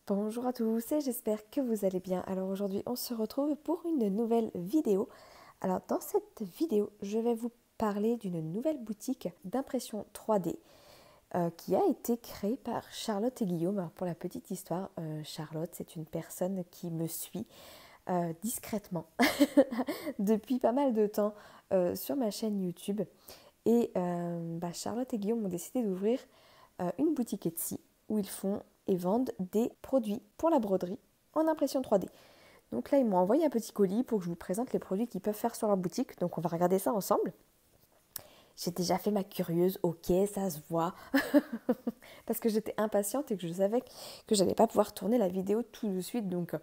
Bonjour à tous et j'espère que vous allez bien. Alors aujourd'hui on se retrouve pour une nouvelle vidéo. Alors dans cette vidéo je vais vous parler d'une nouvelle boutique d'impression 3D qui a été créée par Charlotte et Guillaume. Alors pour la petite histoire, Charlotte c'est une personne qui me suit discrètement depuis pas mal de temps sur ma chaîne YouTube. Et Charlotte et Guillaume ont décidé d'ouvrir une boutique Etsy où ils font et vendent des produits pour la broderie en impression 3D. Donc là, ils m'ont envoyé un petit colis pour que je vous présente les produits qu'ils peuvent faire sur leur boutique. Donc on va regarder ça ensemble. J'ai déjà fait ma curieuse, ok, ça se voit. Parce que j'étais impatiente et que je savais que j'allais pas pouvoir tourner la vidéo tout de suite. Donc bon,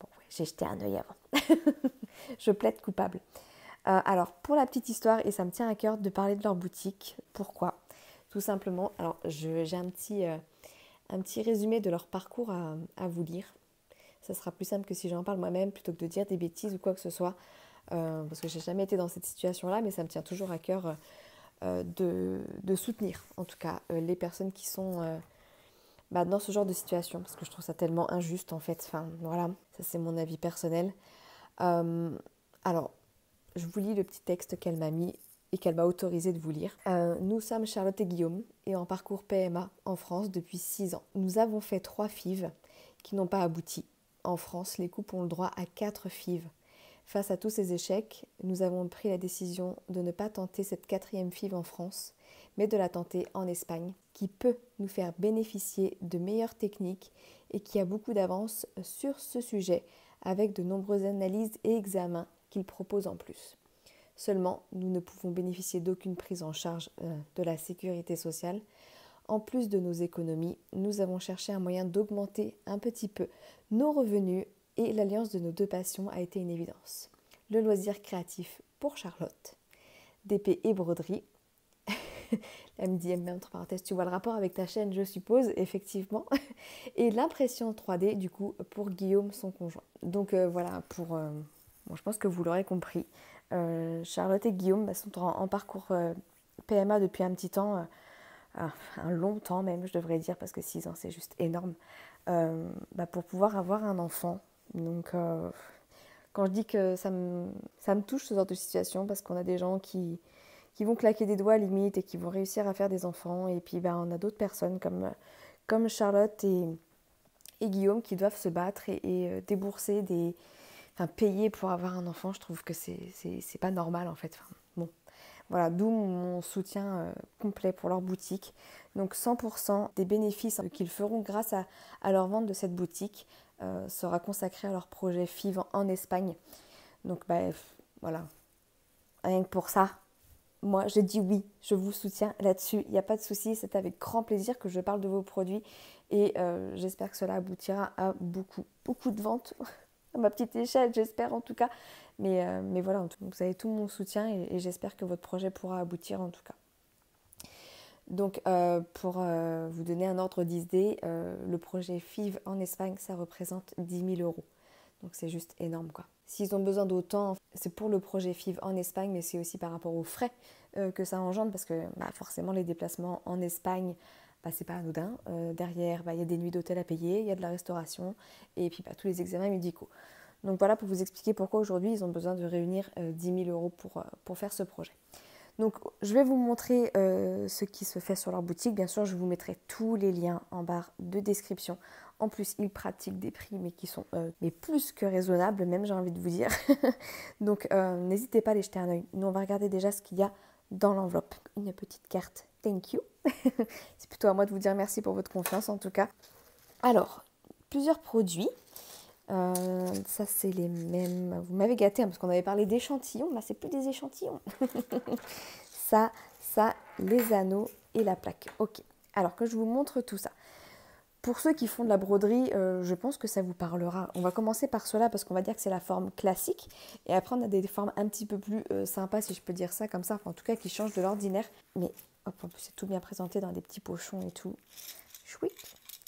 ouais, j'ai jeté un œil avant. Je plaide coupable. Alors pour la petite histoire, et ça me tient à cœur de parler de leur boutique. Pourquoi? Tout simplement, alors j'ai un petit résumé de leur parcours à vous lire. Ça sera plus simple que si j'en parle moi-même plutôt que de dire des bêtises ou quoi que ce soit. Parce que j'ai jamais été dans cette situation-là, mais ça me tient toujours à cœur de soutenir, en tout cas, les personnes qui sont dans ce genre de situation, parce que je trouve ça tellement injuste, en fait. Enfin, voilà, ça c'est mon avis personnel. Euh, alors, je vous lis le petit texte qu'elle m'a mis et qu'elle m'a autorisé de vous lire. Nous sommes Charlotte et Guillaume et en parcours PMA en France depuis 6 ans. Nous avons fait 3 FIV qui n'ont pas abouti. En France, les couples ont le droit à 4 FIV. Face à tous ces échecs, nous avons pris la décision de ne pas tenter cette 4e FIV en France, mais de la tenter en Espagne, qui peut nous faire bénéficier de meilleures techniques et qui a beaucoup d'avance sur ce sujet, avec de nombreuses analyses et examens qu'il propose en plus. Seulement, nous ne pouvons bénéficier d'aucune prise en charge de la sécurité sociale. En plus de nos économies, nous avons cherché un moyen d'augmenter un petit peu nos revenus et l'alliance de nos deux passions a été une évidence. Le loisir créatif pour Charlotte, d'épée et broderie. Elle me dit, elle met entre parenthèses, tu vois le rapport avec ta chaîne, je suppose, effectivement. Et l'impression 3D, du coup, pour Guillaume, son conjoint. Donc voilà, bon, je pense que vous l'aurez compris. Charlotte et Guillaume sont en parcours PMA depuis un petit temps, un long temps même, je devrais dire, parce que 6 ans, c'est juste énorme, pour pouvoir avoir un enfant. Donc, quand je dis que ça me touche ce genre de situation, parce qu'on a des gens qui vont claquer des doigts limite et qui vont réussir à faire des enfants, et puis on a d'autres personnes comme Charlotte et Guillaume qui doivent se battre et débourser payer pour avoir un enfant. Je trouve que c'est pas normal en fait. Enfin, bon, voilà, d'où mon soutien complet pour leur boutique. Donc 100% des bénéfices qu'ils feront grâce à leur vente de cette boutique sera consacré à leur projet FIV en Espagne. Donc voilà, rien que pour ça, moi je dis oui, je vous soutiens là-dessus. Il n'y a pas de souci, c'est avec grand plaisir que je parle de vos produits et j'espère que cela aboutira à beaucoup, beaucoup de ventes à ma petite échelle, j'espère en tout cas. Mais voilà, vous avez tout mon soutien et j'espère que votre projet pourra aboutir en tout cas. Donc pour vous donner un ordre d'idée, le projet FIV en Espagne, ça représente 10 000 euros. Donc c'est juste énorme quoi. S'ils ont besoin d'autant, c'est pour le projet FIV en Espagne, mais c'est aussi par rapport aux frais que ça engendre, parce que forcément les déplacements en Espagne, c'est pas anodin. Derrière, il y a des nuits d'hôtel à payer, il y a de la restauration, et puis tous les examens médicaux. Donc voilà pour vous expliquer pourquoi aujourd'hui ils ont besoin de réunir 10 000 euros pour faire ce projet. Donc je vais vous montrer ce qui se fait sur leur boutique. Bien sûr, je vous mettrai tous les liens en barre de description. En plus, ils pratiquent des prix mais qui sont plus que raisonnables, même j'ai envie de vous dire. Donc n'hésitez pas à les jeter un œil. Nous, on va regarder déjà ce qu'il y a dans l'enveloppe. Une petite carte. Thank you. C'est plutôt à moi de vous dire merci pour votre confiance en tout cas. Alors, plusieurs produits. Ça c'est les mêmes. Vous m'avez gâté parce qu'on avait parlé d'échantillons. Là, c'est plus des échantillons. ça, les anneaux et la plaque. Ok. Alors que je vous montre tout ça. Pour ceux qui font de la broderie, je pense que ça vous parlera. On va commencer par cela parce qu'on va dire que c'est la forme classique. Et après, on a des formes un petit peu plus sympas, si je peux dire ça, comme ça. Enfin, en tout cas, qui changent de l'ordinaire. Mais hop, en plus, c'est tout bien présenté dans des petits pochons et tout. Chouette.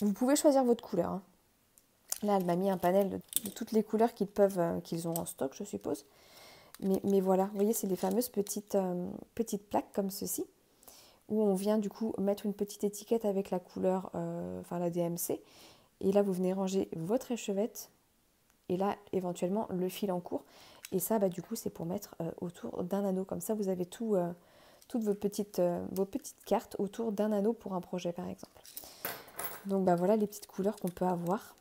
Vous pouvez choisir votre couleur. Hein. Là, elle m'a mis un panel de toutes les couleurs qu'ils ont en stock, je suppose. Mais voilà, vous voyez, c'est les fameuses petites plaques comme ceci, où on vient du coup mettre une petite étiquette avec la couleur, la DMC, Et là, vous venez ranger votre échevette. Et là, éventuellement, le fil en cours. Et ça, du coup, c'est pour mettre autour d'un anneau. Comme ça, vous avez toutes vos petites cartes autour d'un anneau pour un projet, par exemple. Donc, voilà les petites couleurs qu'on peut avoir.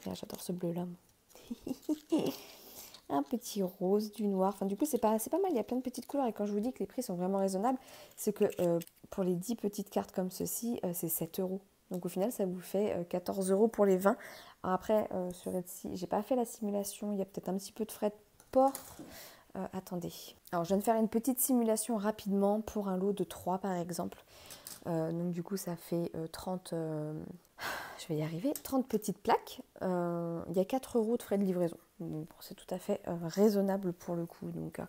J'adore ce bleu-là. Un petit rose, du noir. Enfin, du coup, c'est pas mal. Il y a plein de petites couleurs. Et quand je vous dis que les prix sont vraiment raisonnables, c'est que pour les 10 petites cartes comme ceci, c'est 7 €. Donc, au final, ça vous fait 14 € pour les 20. Alors, après, sur Etsy, j'ai pas fait la simulation. Il y a peut-être un petit peu de frais de port. Attendez. Alors, je viens de faire une petite simulation rapidement pour un lot de 3, par exemple. Donc, du coup, ça fait 30... je vais y arriver. 30 petites plaques. Il y a 4 € de frais de livraison. C'est tout à fait raisonnable pour le coup. Donc,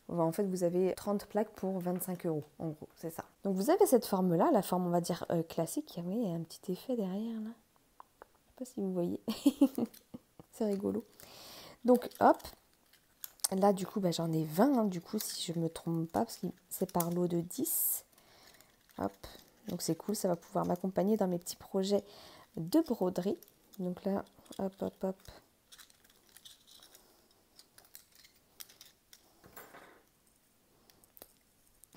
en fait, vous avez 30 plaques pour 25 €. En gros, c'est ça. Donc, vous avez cette forme-là, la forme, on va dire, classique. Oui, il y a un petit effet derrière, là. Je ne sais pas si vous voyez. C'est rigolo. Donc, hop. Là, du coup, j'en ai 20, hein, du coup, si je ne me trompe pas, parce que c'est par lot de 10. Hop. Donc, c'est cool. Ça va pouvoir m'accompagner dans mes petits projets de broderie. Donc là, hop, hop, hop.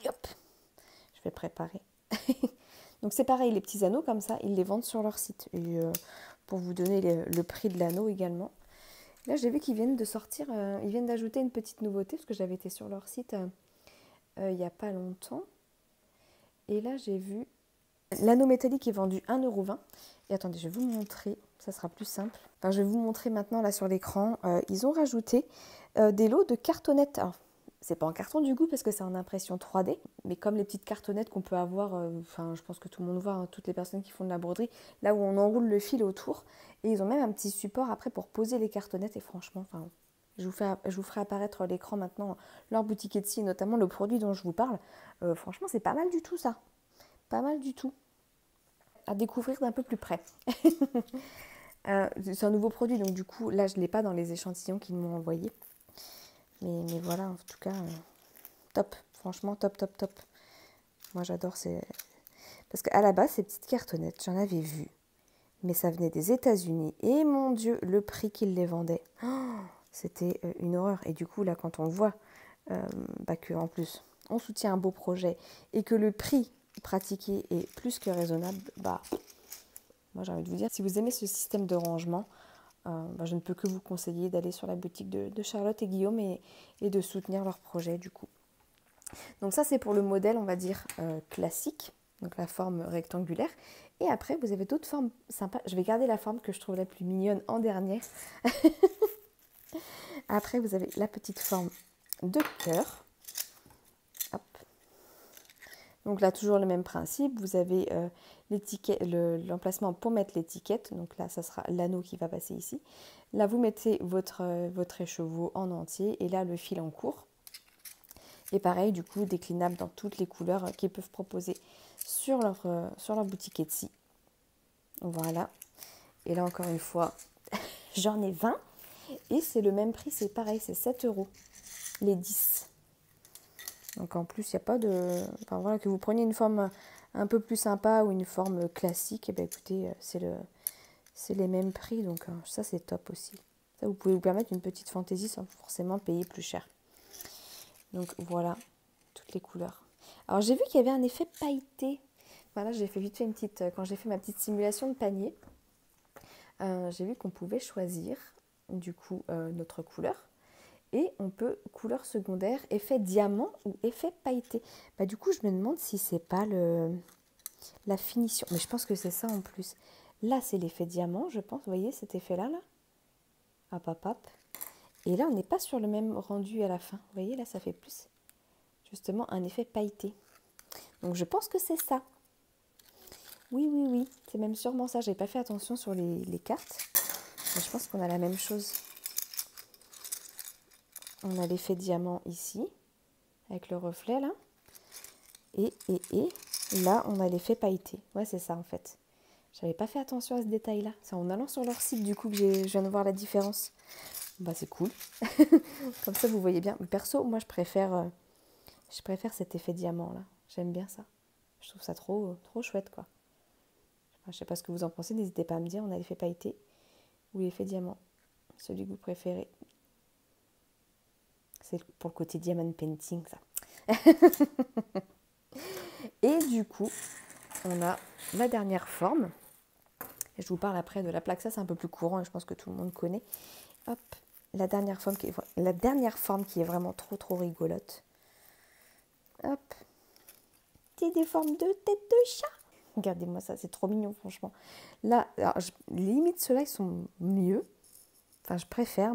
Hop, je vais préparer. Donc c'est pareil, les petits anneaux comme ça, ils les vendent sur leur site. Et pour vous donner le prix de l'anneau également. Là, j'ai vu qu'ils viennent de sortir, ils viennent d'ajouter une petite nouveauté, parce que j'avais été sur leur site il n'y a pas longtemps. Et là, j'ai vu l'anneau métallique est vendu 1,20 €. Et attendez, je vais vous montrer, ça sera plus simple. Enfin, je vais vous montrer maintenant là sur l'écran. Ils ont rajouté des lots de cartonnettes. Alors, c'est pas en carton du coup parce que c'est en impression 3D, mais comme les petites cartonnettes qu'on peut avoir, je pense que tout le monde voit, hein, toutes les personnes qui font de la broderie, là où on enroule le fil autour. Et ils ont même un petit support après pour poser les cartonnettes. Et franchement, je vous ferai apparaître l'écran maintenant, leur boutique Etsy, notamment le produit dont je vous parle. Franchement, c'est pas mal du tout ça. Pas mal du tout. À découvrir d'un peu plus près. C'est un nouveau produit, donc du coup, là, je ne l'ai pas dans les échantillons qu'ils m'ont envoyés. Mais voilà, en tout cas, top. Franchement, top, top, top. Moi, j'adore ces... Parce qu'à la base, ces petites cartonnettes, j'en avais vu. Mais ça venait des États-Unis. Et mon Dieu, le prix qu'ils les vendaient. Oh, c'était une horreur. Et du coup, là, quand on voit que en plus, on soutient un beau projet et que le prix pratiqué est plus que raisonnable, moi, j'ai envie de vous dire, si vous aimez ce système de rangement, je ne peux que vous conseiller d'aller sur la boutique de Charlotte et Guillaume et de soutenir leur projet du coup. Donc ça, c'est pour le modèle, on va dire, classique, donc la forme rectangulaire. Et après, vous avez d'autres formes sympas. Je vais garder la forme que je trouve la plus mignonne en dernière. Après, vous avez la petite forme de cœur. Hop. Donc là, toujours le même principe. Vous avez l'emplacement pour mettre l'étiquette. Donc là, ça sera l'anneau qui va passer ici. Là, vous mettez votre écheveau en entier et là, le fil en cours. Et pareil, du coup, déclinable dans toutes les couleurs qu'ils peuvent proposer sur leur boutique Etsy. Voilà. Et là, encore une fois, j'en ai 20. Et c'est le même prix, c'est pareil, c'est 7 € les 10. Donc en plus, il n'y a pas de... Enfin voilà, que vous preniez une forme un peu plus sympa ou une forme classique, et bien écoutez, c'est les mêmes prix. Donc ça, c'est top aussi. Ça, vous pouvez vous permettre une petite fantaisie sans forcément payer plus cher. Donc voilà, toutes les couleurs. Alors j'ai vu qu'il y avait un effet pailleté. Voilà, j'ai fait vite fait une petite... Quand j'ai fait ma petite simulation de panier, j'ai vu qu'on pouvait choisir du coup notre couleur. Et on peut, couleur secondaire, effet diamant ou effet pailleté. Du coup, je me demande si c'est pas la finition. Mais je pense que c'est ça en plus. Là, c'est l'effet diamant, je pense. Vous voyez cet effet-là, là. Hop, hop, hop. Et là, on n'est pas sur le même rendu à la fin. Vous voyez, là, ça fait plus, justement, un effet pailleté. Donc, je pense que c'est ça. Oui, oui, oui. C'est même sûrement ça. J'ai pas fait attention sur les cartes. Mais je pense qu'on a la même chose. On a l'effet diamant ici, avec le reflet là. Et là, on a l'effet pailleté. Ouais, c'est ça en fait. J'avais pas fait attention à ce détail-là. C'est en allant sur leur site du coup que je viens de voir la différence. C'est cool. Comme ça, vous voyez bien. Mais perso, moi, je préfère cet effet diamant là. J'aime bien ça. Je trouve ça trop chouette quoi. Enfin, je sais pas ce que vous en pensez, n'hésitez pas à me dire. On a l'effet pailleté ou l'effet diamant, celui que vous préférez. C'est pour le côté diamond painting, ça. Et du coup, on a la dernière forme. Et je vous parle après de la plaque. Ça, c'est un peu plus courant et je pense que tout le monde connaît. Hop, la dernière forme qui est vraiment trop rigolote. Hop, c'est des formes de tête de chat. Regardez-moi ça, c'est trop mignon, franchement. Là, alors, limite, ceux-là, ils sont mieux. Enfin, je préfère.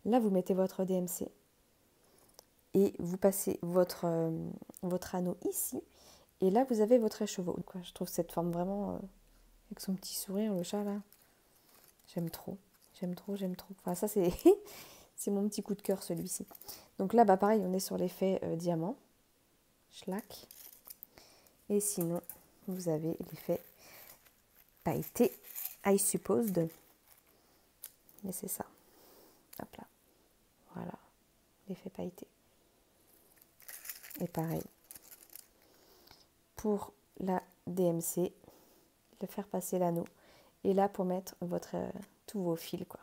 Là, vous mettez votre DMC. Et vous passez votre anneau ici. Et là, vous avez votre écheveau. Quoi, je trouve cette forme vraiment... avec son petit sourire, le chat, là. J'aime trop. Enfin, ça, c'est c'est mon petit coup de cœur, celui-ci. Donc là, bah, pareil, on est sur l'effet diamant. Schlack. Et sinon, vous avez l'effet pailleté, I supposed. Mais c'est ça. Hop là. Voilà. L'effet pailleté. Et pareil. Pour la DMC, le faire passer l'anneau. Et là, pour mettre tous vos fils, quoi.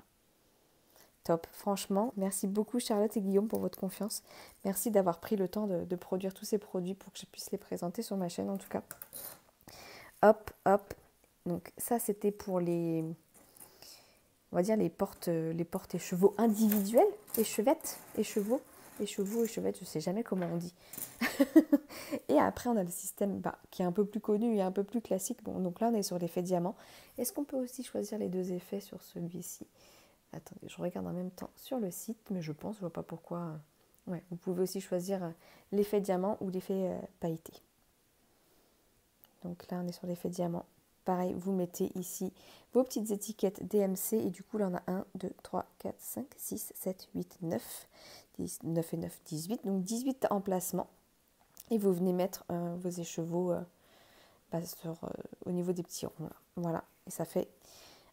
Top. Franchement, merci beaucoup Charlotte et Guillaume pour votre confiance. Merci d'avoir pris le temps de produire tous ces produits pour que je puisse les présenter sur ma chaîne, en tout cas. Hop, hop. Donc ça, c'était pour les... On va dire les portes écheveaux individuels. Échevettes, écheveaux, échevettes, je ne sais jamais comment on dit. Et après, on a le système qui est un peu plus connu et un peu plus classique. Bon, donc là, on est sur l'effet diamant. Est-ce qu'on peut aussi choisir les deux effets sur celui-ci? Attendez, je regarde en même temps sur le site, mais je vois pas pourquoi. Ouais, vous pouvez aussi choisir l'effet diamant ou l'effet pailleté. Donc là, on est sur l'effet diamant. Pareil, vous mettez ici vos petites étiquettes DMC et du coup, là, on a 1, 2, 3, 4, 5, 6, 7, 8, 9. 9 et 9, 18. Donc 18 emplacements. Et vous venez mettre vos écheveaux au niveau des petits ronds. Là. Voilà, et ça fait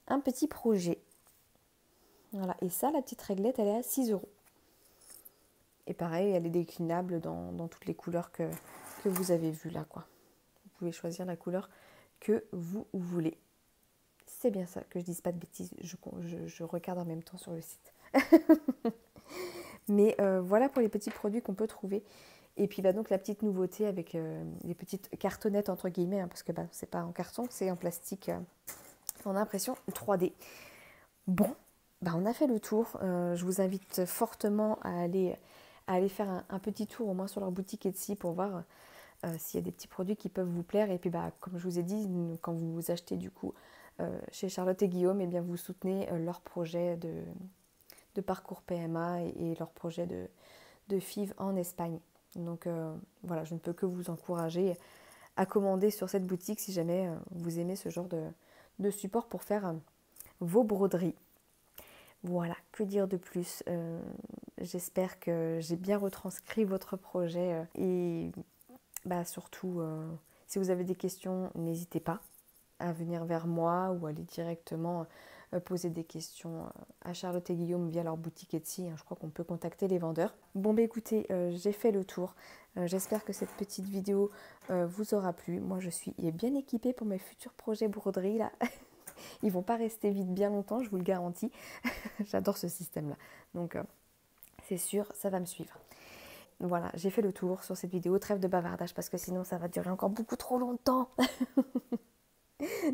un petit projet. Voilà, et ça, la petite réglette, elle est à 6 €. Et pareil, elle est déclinable dans toutes les couleurs que vous avez vues là, quoi. Vous pouvez choisir la couleur que vous voulez. C'est bien ça, que je dise pas de bêtises, je regarde en même temps sur le site. Mais voilà pour les petits produits qu'on peut trouver. Et puis donc la petite nouveauté avec les petites cartonnettes entre guillemets, hein, parce que c'est pas en carton, c'est en plastique en impression 3D. Bon, on a fait le tour. Je vous invite fortement à aller faire un petit tour au moins sur leur boutique Etsy pour voir s'il y a des petits produits qui peuvent vous plaire. Et puis comme je vous ai dit, quand vous achetez du coup chez Charlotte et Guillaume, eh bien, vous soutenez leur projet de parcours PMA et leur projet de FIV en Espagne. Donc voilà, je ne peux que vous encourager à commander sur cette boutique si jamais vous aimez ce genre de support pour faire vos broderies. Voilà, que dire de plus? J'espère que j'ai bien retranscrit votre projet et surtout, si vous avez des questions, n'hésitez pas à venir vers moi ou aller directement poser des questions à Charlotte et Guillaume via leur boutique Etsy. Je crois qu'on peut contacter les vendeurs. Bon, écoutez, j'ai fait le tour. J'espère que cette petite vidéo vous aura plu. Moi, je suis bien équipée pour mes futurs projets broderie là. Ils vont pas rester vides bien longtemps, je vous le garantis. J'adore ce système-là. Donc, c'est sûr, ça va me suivre. Voilà, j'ai fait le tour sur cette vidéo. Trêve de bavardage parce que sinon, ça va durer encore beaucoup trop longtemps.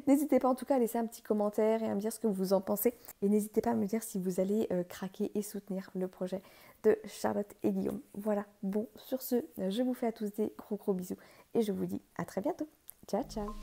N'hésitez pas en tout cas à laisser un petit commentaire et à me dire ce que vous en pensez. Et n'hésitez pas à me dire si vous allez craquer et soutenir le projet de Charlotte et Guillaume. Voilà, bon, sur ce, je vous fais à tous des gros bisous. Et je vous dis à très bientôt. Ciao, ciao.